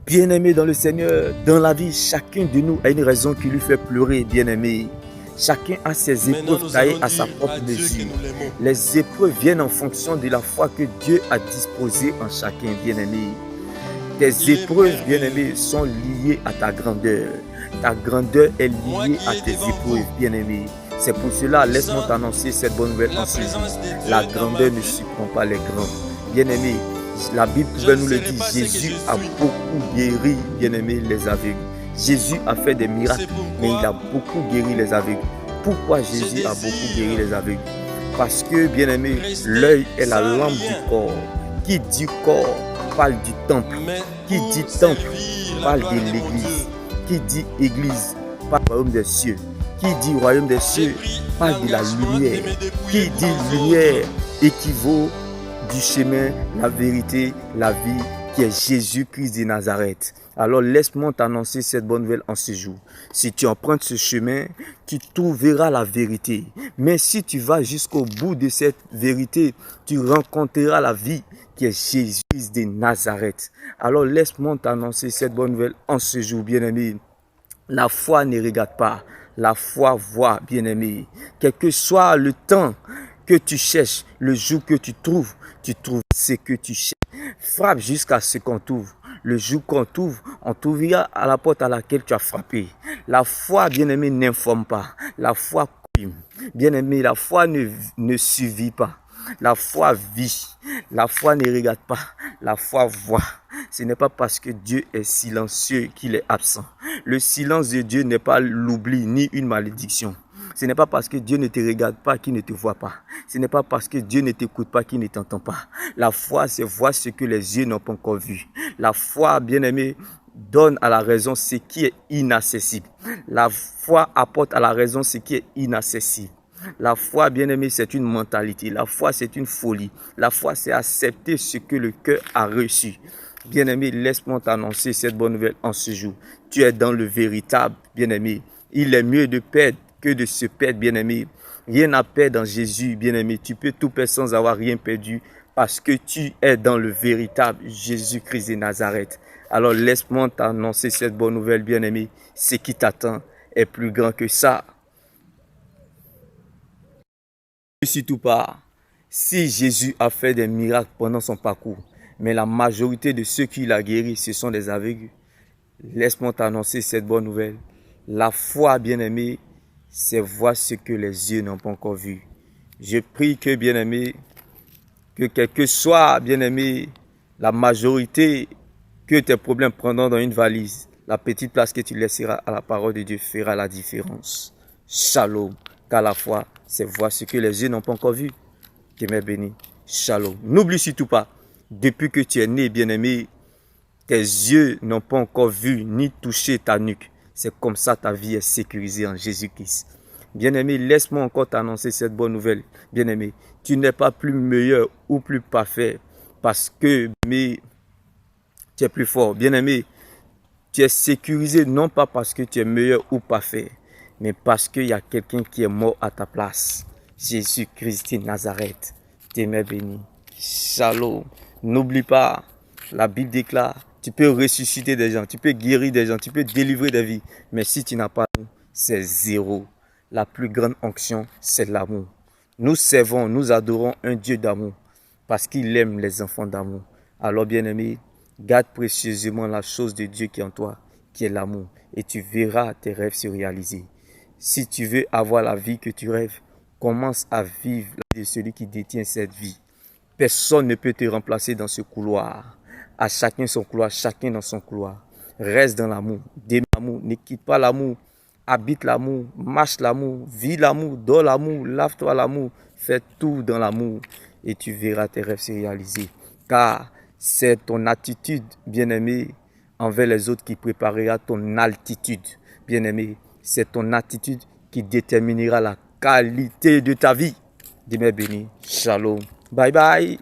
Bien-aimé dans le Seigneur, dans la vie, chacun de nous a une raison qui lui fait pleurer, bien-aimé. Chacun a ses épreuves taillées à sa propre mesure. Les épreuves viennent en fonction de la foi que Dieu a disposée en chacun, bien-aimé. Tes épreuves, bien-aimé, sont liées à ta grandeur. Ta grandeur est liée à tes épreuves, bien-aimé. C'est pour cela, laisse-moi t'annoncer cette bonne nouvelle en ce jour. La grandeur ne surprend pas les grands. Bien-aimé, la Bible pouvait nous le dire, Jésus a beaucoup guéri, bien-aimé, les aveugles. Jésus a fait des miracles, mais il a beaucoup guéri les aveugles. Pourquoi Jésus a beaucoup guéri les aveugles? Parce que, bien-aimé, l'œil est la lampe du corps. Qui dit corps parle du temple. Qui dit temple parle de l'église. Qui dit église parle du royaume des cieux. Qui dit royaume des cieux parle de la lumière. Qui dit lumière équivaut du chemin, la vérité, la vie, qui est Jésus-Christ de Nazareth. Alors laisse-moi t'annoncer cette bonne nouvelle en ce jour. Si tu empruntes ce chemin, tu trouveras la vérité. Mais si tu vas jusqu'au bout de cette vérité, tu rencontreras la vie qui est Jésus-Christ de Nazareth. Alors laisse-moi t'annoncer cette bonne nouvelle en ce jour, bien-aimé. La foi ne regarde pas, la foi voit, bien-aimé. Quel que soit le temps que tu cherches, le jour que tu trouves ce que tu cherches. Frappe jusqu'à ce qu'on t'ouvre. Le jour qu'on t'ouvre, on t'ouvrira à la porte à laquelle tu as frappé. La foi, bien-aimé, n'informe pas. La foi comprime. Bien-aimé, la foi ne suffit pas. La foi vit. La foi ne regarde pas. La foi voit. Ce n'est pas parce que Dieu est silencieux qu'il est absent. Le silence de Dieu n'est pas l'oubli ni une malédiction. Ce n'est pas parce que Dieu ne te regarde pas qu'il ne te voit pas. Ce n'est pas parce que Dieu ne t'écoute pas qu'il ne t'entend pas. La foi, c'est voir ce que les yeux n'ont pas encore vu. La foi, bien-aimé, donne à la raison ce qui est inaccessible. La foi apporte à la raison ce qui est inaccessible. La foi, bien-aimé, c'est une mentalité. La foi, c'est une folie. La foi, c'est accepter ce que le cœur a reçu. Bien-aimé, laisse-moi t'annoncer cette bonne nouvelle en ce jour. Tu es dans le véritable, bien-aimé. Il est mieux de perdre que de se perdre, bien-aimé. Rien à perdre dans Jésus, bien-aimé. Tu peux tout perdre sans avoir rien perdu parce que tu es dans le véritable Jésus-Christ de Nazareth. Alors laisse-moi t'annoncer cette bonne nouvelle, bien-aimé. Ce qui t'attend est plus grand que ça. Surtout pas, si Jésus a fait des miracles pendant son parcours, mais la majorité de ceux qu'il a guéris, ce sont des aveugles, laisse-moi t'annoncer cette bonne nouvelle. La foi, bien-aimé, c'est voir ce que les yeux n'ont pas encore vu. Je prie que, bien-aimé, que quel que soit, bien-aimé, la majorité que tes problèmes prendront dans une valise, la petite place que tu laisseras à la parole de Dieu fera la différence. Shalom. Car la foi, c'est voir ce que les yeux n'ont pas encore vu. Que m'est béni. Shalom. N'oublie surtout pas, depuis que tu es né, bien-aimé, tes yeux n'ont pas encore vu ni touché ta nuque. C'est comme ça ta vie est sécurisée en Jésus-Christ. Bien-aimé, laisse-moi encore t'annoncer cette bonne nouvelle. Bien-aimé, tu n'es pas plus meilleur ou plus parfait parce que tu es plus fort. Bien-aimé, tu es sécurisé non pas parce que tu es meilleur ou parfait, mais parce qu'il y a quelqu'un qui est mort à ta place. Jésus-Christ de Nazareth. T'es béni. Shalom. N'oublie pas, la Bible déclare, tu peux ressusciter des gens, tu peux guérir des gens, tu peux délivrer des vies. Mais si tu n'as pas l'amour, c'est zéro. La plus grande onction, c'est l'amour. Nous servons, nous adorons un Dieu d'amour parce qu'il aime les enfants d'amour. Alors bien-aimé, garde précieusement la chose de Dieu qui est en toi, qui est l'amour. Et tu verras tes rêves se réaliser. Si tu veux avoir la vie que tu rêves, commence à vivre la vie de celui qui détient cette vie. Personne ne peut te remplacer dans ce couloir. À chacun son couloir, chacun dans son couloir. Reste dans l'amour, demeure l'amour, ne quitte pas l'amour. Habite l'amour, marche l'amour, vis l'amour, dors l'amour, lave-toi l'amour. Fais tout dans l'amour et tu verras tes rêves se réaliser. Car c'est ton attitude, bien-aimé, envers les autres qui préparera ton altitude. Bien-aimé, c'est ton attitude qui déterminera la qualité de ta vie. Demeure béni. Shalom. Bye bye.